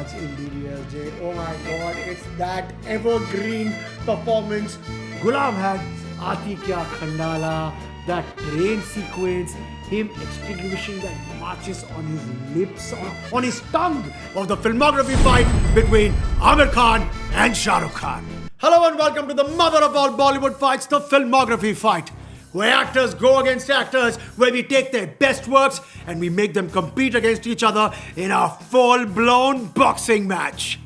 much indeed, ESJ. Oh my god, it's that evergreen performance. Gulam had Aati Kya Khandala, that train sequence, him extinguishing that marches on his lips, on his tongue of the filmography fight between Aamir Khan and Shah Rukh Khan. Hello and welcome to the mother of all Bollywood fights, the filmography fight, where actors go against actors, where we take their best works and we make them compete against each other in a full-blown boxing match.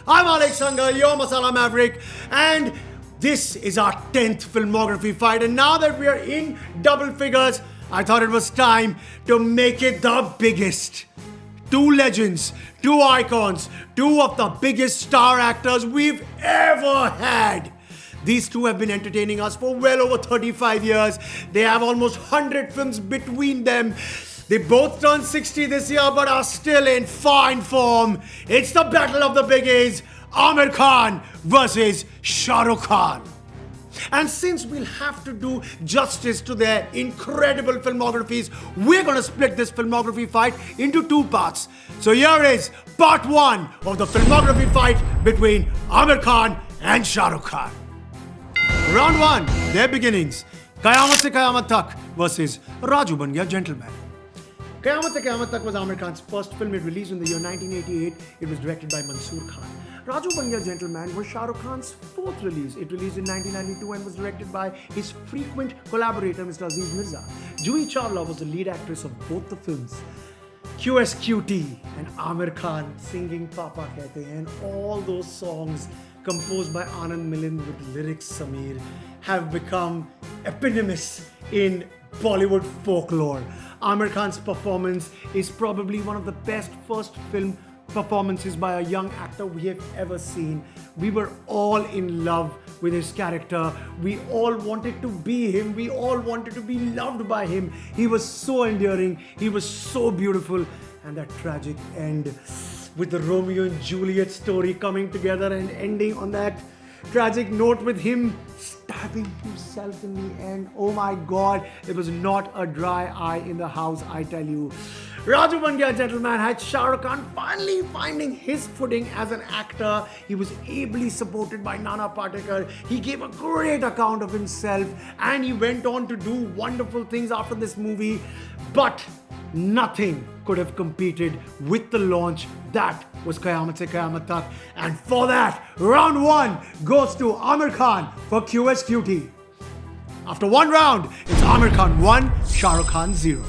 I'm Alex Sangal, your Masala Maverick, and this is our 10th filmography fight. And now that we are in double figures, I thought it was time to make it the biggest. Two legends, two icons, two of the biggest star actors we've ever had. These two have been entertaining us for well over 35 years. They have almost 100 films between them. They both turned 60 this year but are still in fine form. It's the battle of the biggies, Aamir Khan versus Shah Rukh Khan. And since we'll have to do justice to their incredible filmographies, we're going to split this filmography fight into two parts. So here is part one of the filmography fight between Aamir Khan and Shah Rukh Khan. Round one, their beginnings. Qayamat Se Qayamat Tak versus Raju Ban Gaya Gentleman. Qayamat Se Qayamat Tak was Aamir Khan's first film. It released in the year 1988. It was directed by Mansoor Khan. Raju Ban Gaya Gentleman was Shah Rukh Khan's fourth release. It released in 1992 and was directed by his frequent collaborator, Mr. Aziz Mirza. Juhi Chawla was the lead actress of both the films. QSQT and Aamir Khan singing Papa Kehte Hain, and all those songs composed by Anand Milan with lyrics Sameer have become eponymous in Bollywood folklore. Aamir Khan's performance is probably one of the best first film performances by a young actor we have ever seen. We were all in love with his character. We all wanted to be him. We all wanted to be loved by him. He was so endearing. He was so beautiful. And that tragic end with the Romeo and Juliet story coming together and ending on that tragic note with him stabbing himself in the end. Oh my god, it was not a dry eye in the house, I tell you. Raju Ban Gaya Gentleman had Shah Rukh Khan finally finding his footing as an actor. He was ably supported by Nana Patekar. He gave a great account of himself and he went on to do wonderful things after this movie. But nothing could have competed with the launch that was Qayamat Se Qayamat Tak. And for that, round one goes to Aamir Khan for QSQT. After one round, it's Aamir Khan 1, Shah Rukh Khan 0.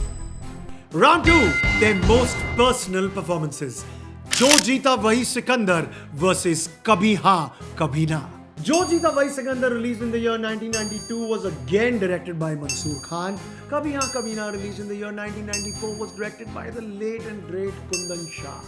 Round 2, their most personal performances. Jo Jeeta Wahi Sikandar versus Kabhi Haan Kabhi Na. Jo Jeeta Wahi Sikandar, released in the year 1992, was again directed by Mansoor Khan. Kabhi Haan Kabhi Na, released in the year 1994, was directed by the late and great Kundan Shah.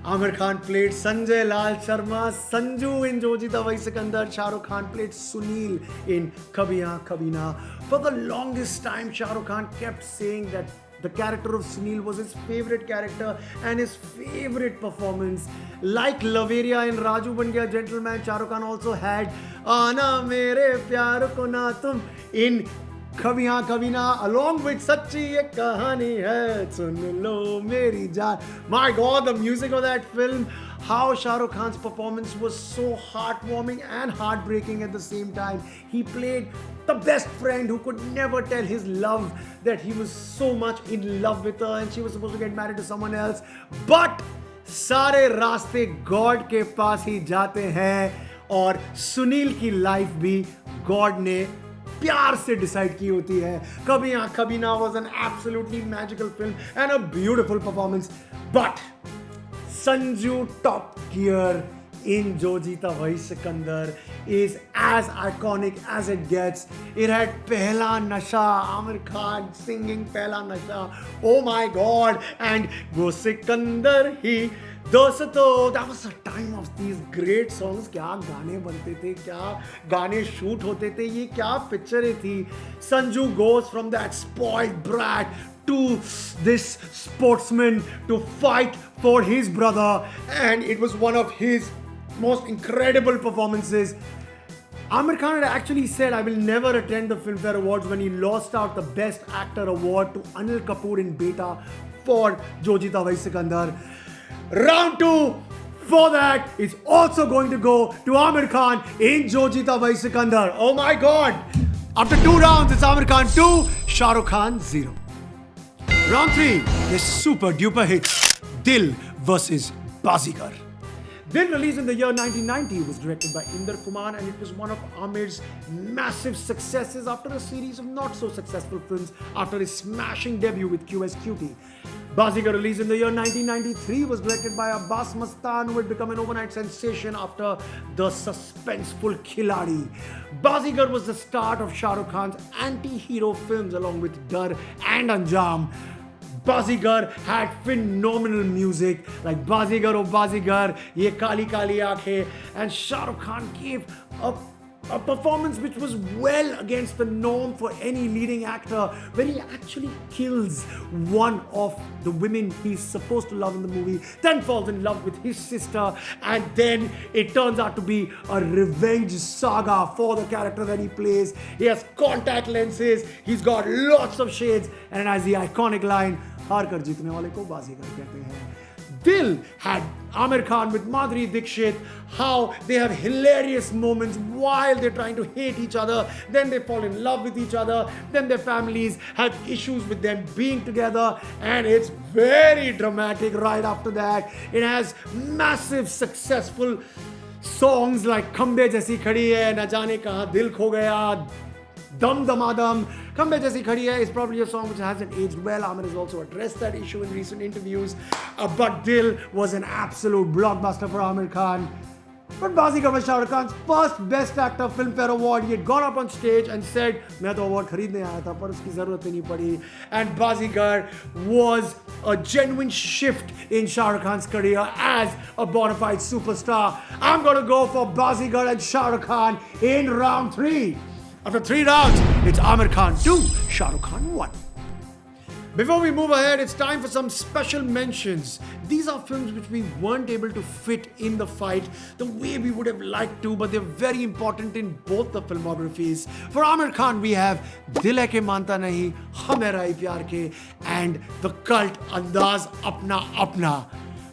Aamir Khan played Sanjay Lal Sharma Sanju in Jo Jeeta Wahi Sikandar. Shah Rukh Khan played Sunil in Kabhi Haan Kabhi Na. For the longest time, Shah Rukh Khan kept saying that the character of Sunil was his favorite character and his favorite performance. Like Laveria in Raju Ban Gaya Gentleman, Shah Rukh Khan also had Aana Mere Pyar Ko Na Tum in Kabhi Haan Kabhi Na, along with Sachi Ye Kahani Hai Sun Lo Meri Jaan. My god, the music of that film, how Shah Rukh Khan's performance was so heartwarming and heartbreaking at the same time. He played the best friend who could never tell his love that he was so much in love with her and she was supposed to get married to someone else. But सारे रास्ते God के पास ही जाते हैं और सुनील की life भी God ने प्यार से डिसाइड की होती है. कभी हाँ कभी ना was an absolutely magical film and a beautiful performance. But Sanju Top Gear in Jo Jeeta Wahi Sikandar is as iconic as it gets. It had Pehla Nasha, Aamir Khan singing Pehla Nasha. Oh my god. And Wo Sikandar Hi Dosto. That was the time of these great songs. क्या गाने बनते थे, क्या गाने shoot होते थे, ये क्या पिक्चरें थी. Sanju goes from that spoiled brat to this sportsman to fight for his brother, and it was one of his most incredible performances. Aamir Khan had actually said, I will never attend the Filmfare Awards when he lost out the Best Actor award to Anil Kapoor in Beta for Jo Jeeta Wahi Sikandar. Round 2 for that is also going to go to Aamir Khan in Jo Jeeta Wahi Sikandar. Oh my God! After 2 rounds, it's Aamir Khan 2, Shah Rukh Khan 0. Round 3 is super duper hits Dil versus Bazigar. Dil, released in the year 1990, was directed by Inder Kumar, and it was one of Aamir's massive successes after a series of not so successful films after his smashing debut with QS Cutie. Bazigar, released in the year 1993, was directed by Abbas Mastan, who had become an overnight sensation after the suspenseful Khiladi. Bazigar was the start of Shah Rukh Khan's anti-hero films along with Dar and Anjam. Bazigar had phenomenal music like Bazigar oh Bazigar, Ye Kali Kali Aankhein, and Shah Rukh Khan gave a performance which was well against the norm for any leading actor, where he actually kills one of the women he's supposed to love in the movie, then falls in love with his sister, and then it turns out to be a revenge saga for the character that he plays. He has contact lenses, he's got lots of shades, and has the iconic line, हार कर जीतने वाले को बाजीगर कहते हैं. Dil had Aamir Khan with Madhuri Dixit, how they have hilarious moments while they're trying to hate each other, then they fall in love with each other, then their families have issues with them being together, and it's very dramatic right after that. It has massive successful songs like Khambe Jaisi Khadi Hai, Na Jaane Kahan Dil Kho Gaya, Dum Damadam. Khambe Jaisi Khadi Hai is probably a song which hasn't aged well. Aamir has also addressed that issue in recent interviews. But Dil was an absolute blockbuster for Aamir Khan. But Bazigar was Shah Rukh Khan's first Best Actor Filmfare Award. He had gone up on stage and said, "मैं तो award खरीदने आया था, पर उसकी ज़रूरत ही नहीं पड़ी." And Bazigar was a genuine shift in Shah Rukh Khan's career as a bona fide superstar. I'm going to go for Bazigar and Shah Rukh Khan in round 3. After 3 rounds, it's Aamir Khan 2, Shah Rukh Khan 1. Before we move ahead, it's time for some special mentions. These are films which we weren't able to fit in the fight the way we would have liked to, but they're very important in both the filmographies. For Aamir Khan, we have Dil Hai Ke Manta Nahi, Hum Hai Rahi Pyar Ke, and the cult Andaz Apna Apna.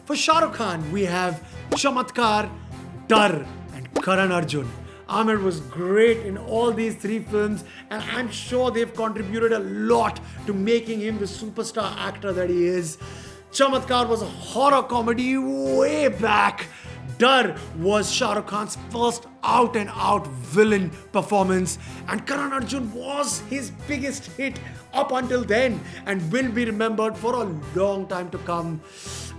For Shah Rukh Khan, we have Chamatkar, Dar, and Karan Arjun. Aamir was great in all these 3 films, and I'm sure they've contributed a lot to making him the superstar actor that he is. Chamatkar was a horror comedy way back. Dar was Shah Rukh Khan's first out-and-out villain performance, and Karan Arjun was his biggest hit up until then and will be remembered for a long time to come.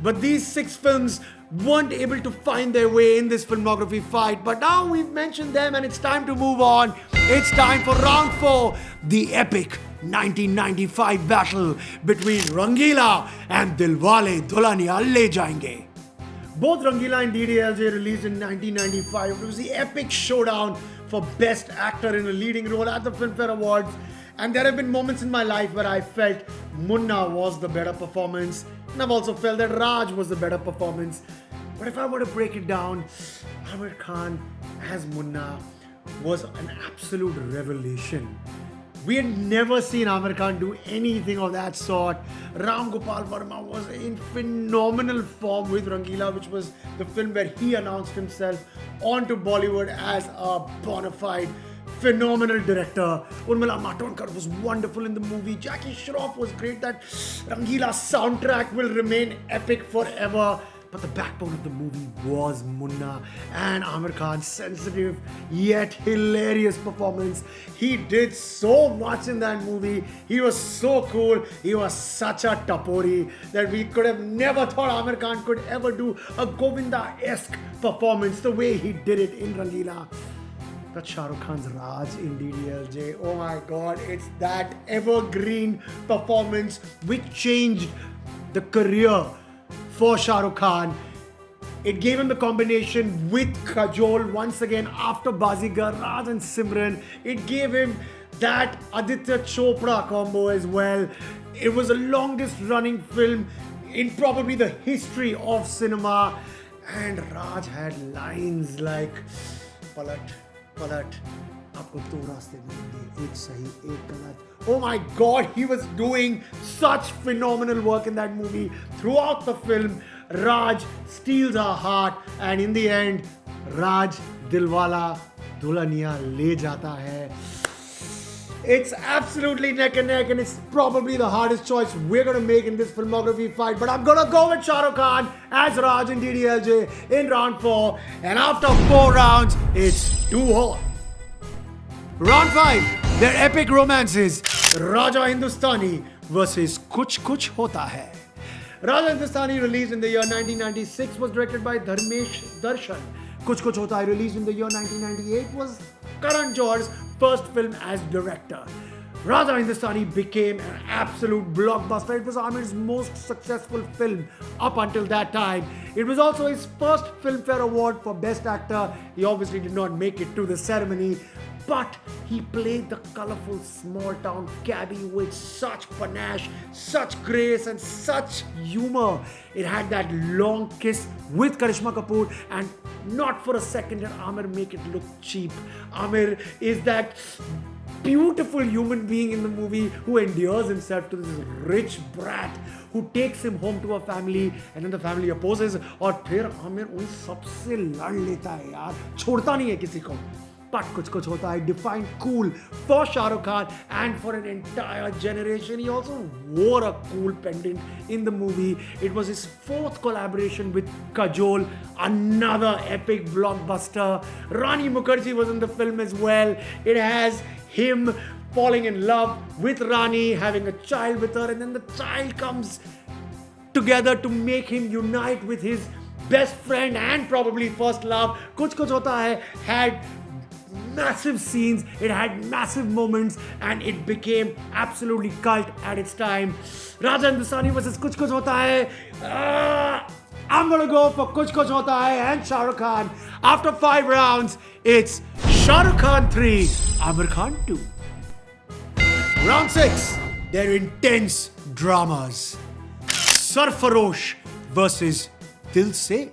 But these 6 films weren't able to find their way in this filmography fight, but now we've mentioned them and it's time to move on. It's time for round 4, the epic 1995 battle between Rangila and Dilwale Dulhania Le Jayenge. Both Rangila and DDLJ released in 1995. It was the epic showdown for Best Actor in a leading role at the Filmfare Awards. And there have been moments in my life where I felt Munna was the better performance, and I've also felt that Raj was the better performance. But if I were to break it down, Aamir Khan as Munna was an absolute revelation. We had never seen Aamir Khan do anything of that sort. Ram Gopal Verma was in phenomenal form with Rangila, which was the film where he announced himself onto Bollywood as a bona fide phenomenal director. Urmila Matondkar was wonderful in the movie. Jackie Shroff was great. That Rangila soundtrack will remain epic forever. But the backbone of the movie was Munna, and Aamir Khan's sensitive yet hilarious performance. He did so much in that movie. He was so cool. He was such a tapori that we could have never thought Aamir Khan could ever do a Govinda-esque performance the way he did it in Rangila. But Shah Rukh Khan's Raj in DDLJ, oh my God, it's that evergreen performance which changed the career for Shah Rukh Khan. It gave him the combination with Kajol once again after Bazigar, Raj and Simran. It gave him that Aditya Chopra combo as well. It was the longest running film in probably the history of cinema. And Raj had lines like Palat, पलट आपको दो रास्ते मिलेंगे, एक सही एक गलत. Oh my God, he was doing such phenomenal work in that movie. Throughout the film, Raj steals our heart, and in the end, Raj Dilwala Dulhaniya le jata hai. It's absolutely neck and neck, and it's probably the hardest choice we're going to make in this filmography fight. But I'm going to go with Shah Rukh Khan as Raj in DDLJ in round 4. And after 4 rounds, it's 2-all. Round 5, their epic romances, Raja Hindustani versus Kuch Kuch Hota Hai. Raja Hindustani, released in the year 1996, was directed by Dharmesh Darshan. Kuch Kuch Hota Hai, released in the year 1998, was Karan Johar's first film as director. Raja Hindustani became an absolute blockbuster. It was Aamir's most successful film up until that time. It was also his first Filmfare Award for Best Actor. He obviously did not make it to the ceremony, but he played the colorful small town cabbie with such panache, such grace and such humor. It had that long kiss with Karishma Kapoor, and not for a second did Aamir make it look cheap. Aamir is that beautiful human being in the movie who endears himself to this rich brat who takes him home to a family, and then the family opposes, और फिर आमिर उन सबसे लड़ लेता है यार, छोड़ता नहीं है किसी को. But Kuch Kuch Hota Hai defined cool for Shah Rukh Khan and for an entire generation. He also wore a cool pendant in the movie. It was his 4th collaboration with Kajol, another epic blockbuster. Rani Mukherjee was in the film as well. It has him falling in love with Rani, having a child with her, and then the child comes together to make him unite with his best friend and probably first love. Kuch Kuch Hota Hai had massive scenes, it had massive moments, and it became absolutely cult at its time. Raja Hindustani versus Kuch Kuch Hota Hai. I'm gonna go for Kuch Kuch Hota Hai and Shah Rukh Khan. After 5 rounds, it's Shah Rukh Khan 3, Aamir Khan 2. Round 6, their intense dramas. Sarfarosh versus Dil Se.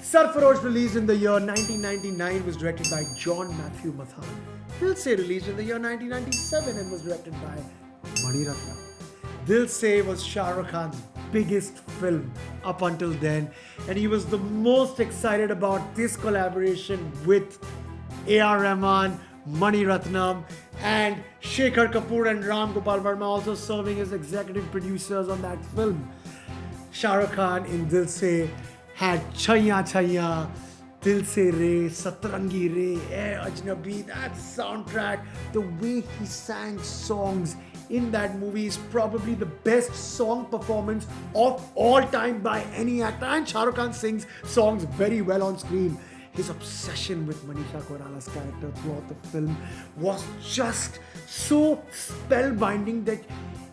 Sarfarosh, released in the year 1999, was directed by John Matthew Mathan. Dil Se, released in the year 1997 and was directed by Mani Ratnam. Dil Se was Shah Rukh Khan's biggest film up until then, and he was the most excited about this collaboration with A.R. Rahman, Mani Ratnam, and Shekhar Kapoor and Ram Gopal Verma also serving as executive producers on that film. Shah Rukh Khan in Dil Se had Chaiya Chaiya, Dil Se Re, Satrangi Re, Ajnabi, that soundtrack, the way he sang songs in that movie is probably the best song performance of all time by any actor. And Shah Rukh Khan sings songs very well on screen. His obsession with Manisha Koirala's character throughout the film was just so spellbinding that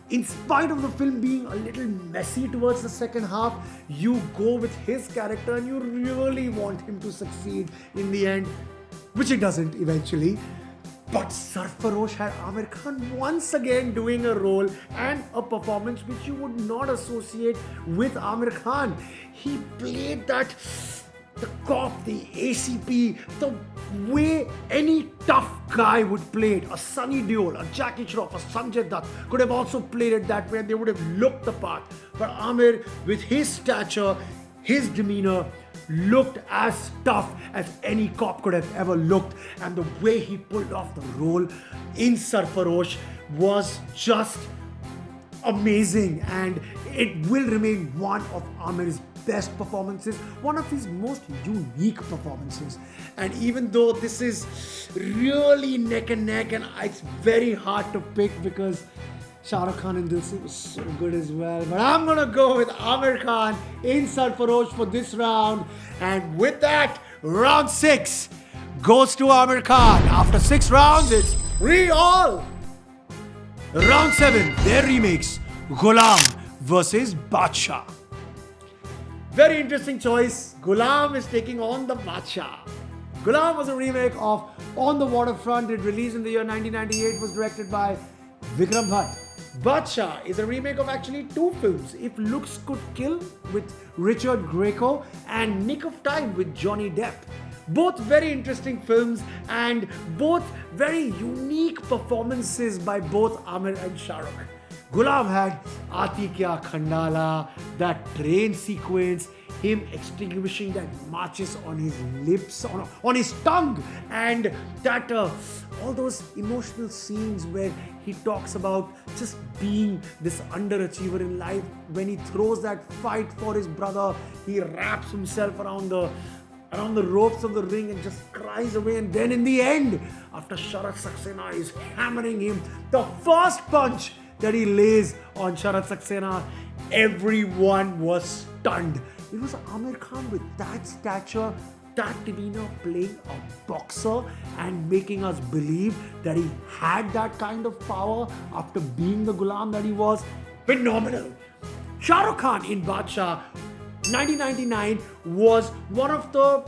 in spite of the film being a little messy towards the second half, you go with his character and you really want him to succeed in the end, which he doesn't eventually. But Sarfarosh had Aamir Khan once again doing a role and a performance which you would not associate with Aamir Khan. He played that, the cop, the ACP, the way any tough guy would play it. A Sunny Deol, a Jackie Shroff, a Sanjay Dutt could have also played it that way and they would have looked the part. But Aamir, with his stature, his demeanor, looked as tough as any cop could have ever looked. And the way he pulled off the role in Sarfarosh was just amazing. And it will remain one of Aamir's best performances, one of his most unique performances. And even though this is really neck and neck, and it's very hard to pick because Shah Rukh Khan in Dil Se was so good as well, but I'm gonna go with Aamir Khan in Sarfarosh for this round. And with that, round 6 goes to Aamir Khan. After 6 rounds, it's 3-all. Round 7, their remakes, Ghulam versus Badshah. Very interesting choice. Ghulam is taking on the Badshah. Ghulam was a remake of On the Waterfront. It released in the year 1998, was directed by Vikram Bhatt. Badshah is a remake of actually 2 films, If Looks Could Kill with Richard Grieco and Nick of Time with Johnny Depp. Both very interesting films and both very unique performances by both Aamir and Shah Rukh. Gulam had Aati Kya Khandala, that train sequence, him extinguishing that matches on his lips, on his tongue, and that all those emotional scenes where he talks about just being this underachiever in life. When he throws that fight for his brother, he wraps himself around the ropes of the ring and just cries away. And then in the end, after Sharat Saxena is hammering him, the first punch that he lays on Sharat Saxena, everyone was stunned. It was Aamir Khan with that stature, that demeanor, playing a boxer and making us believe that he had that kind of power after being the Ghulam that he was. Phenomenal. Shah Rukh Khan in Badshah 1999 was one of the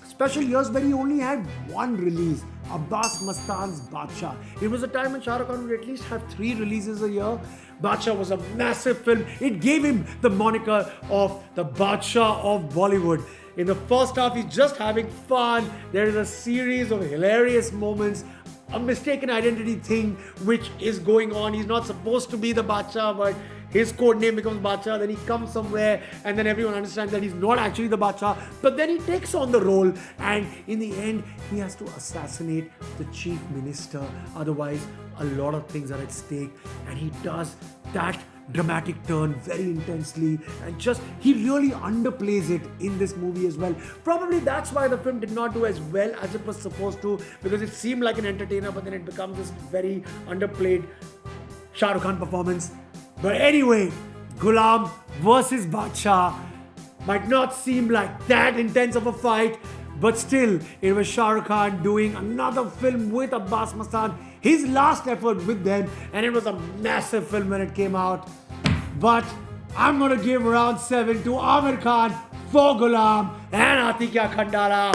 special years where he only had one release, Abbas Mastan's Badshah. It was a time when Shah Rukh Khan would at least have 3 releases a year. Badshah was a massive film. It gave him the moniker of the Badshah of Bollywood. In the first half, he's just having fun. There is a series of hilarious moments, a mistaken identity thing which is going on. He's not supposed to be the Badshah, but his code name becomes Badshah. Then he comes somewhere and then everyone understands that he's not actually the Badshah. But then he takes on the role, and in the end, he has to assassinate the chief minister. Otherwise, a lot of things are at stake. And he does that dramatic turn very intensely, and just he really underplays it in this movie as well. Probably that's why the film did not do as well as it was supposed to, because it seemed like an entertainer, but then it becomes this very underplayed Shah Rukh Khan performance. But anyway, Ghulam versus Badshah might not seem like that intense of a fight, but still, it was Shah Rukh Khan doing another film with Abbas Mastan, his last effort with them, and it was a massive film when it came out. But I'm gonna give round 7 to Aamir Khan for Ghulam and Aati Kya Khandala.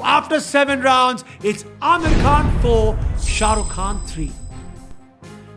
After 7 rounds, it's Aamir Khan 4, Shah Rukh Khan 3.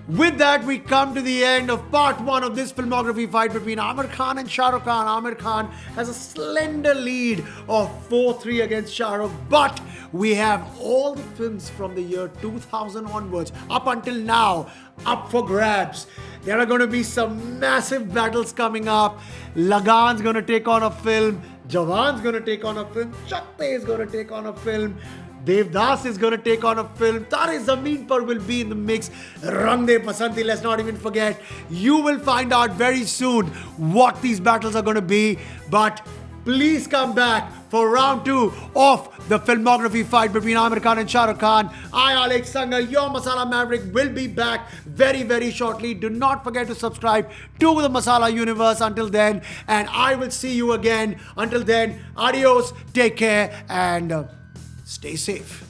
With that, we come to the end of part 1 of this filmography fight between Aamir Khan and Shah Rukh Khan. Aamir Khan has a slender lead of 4-3 against Shah Rukh, but we have all the films from the year 2000 onwards, up until now, up for grabs. There are going to be some massive battles coming up. Lagan's going to take on a film. Jawan's going to take on a film. Chakte is going to take on a film. Devdas is going to take on a film. Tare Zameen Par will be in the mix. Rang De Basanti, let's not even forget. You will find out very soon what these battles are going to be. But please come back for round 2 of the filmography fight between Aamir Khan and Shah Rukh Khan. I, Alex Sangal, your Masala Maverick, will be back very, very shortly. Do not forget to subscribe to the Masala Universe until then. And I will see you again. Until then, adios, take care, and stay safe.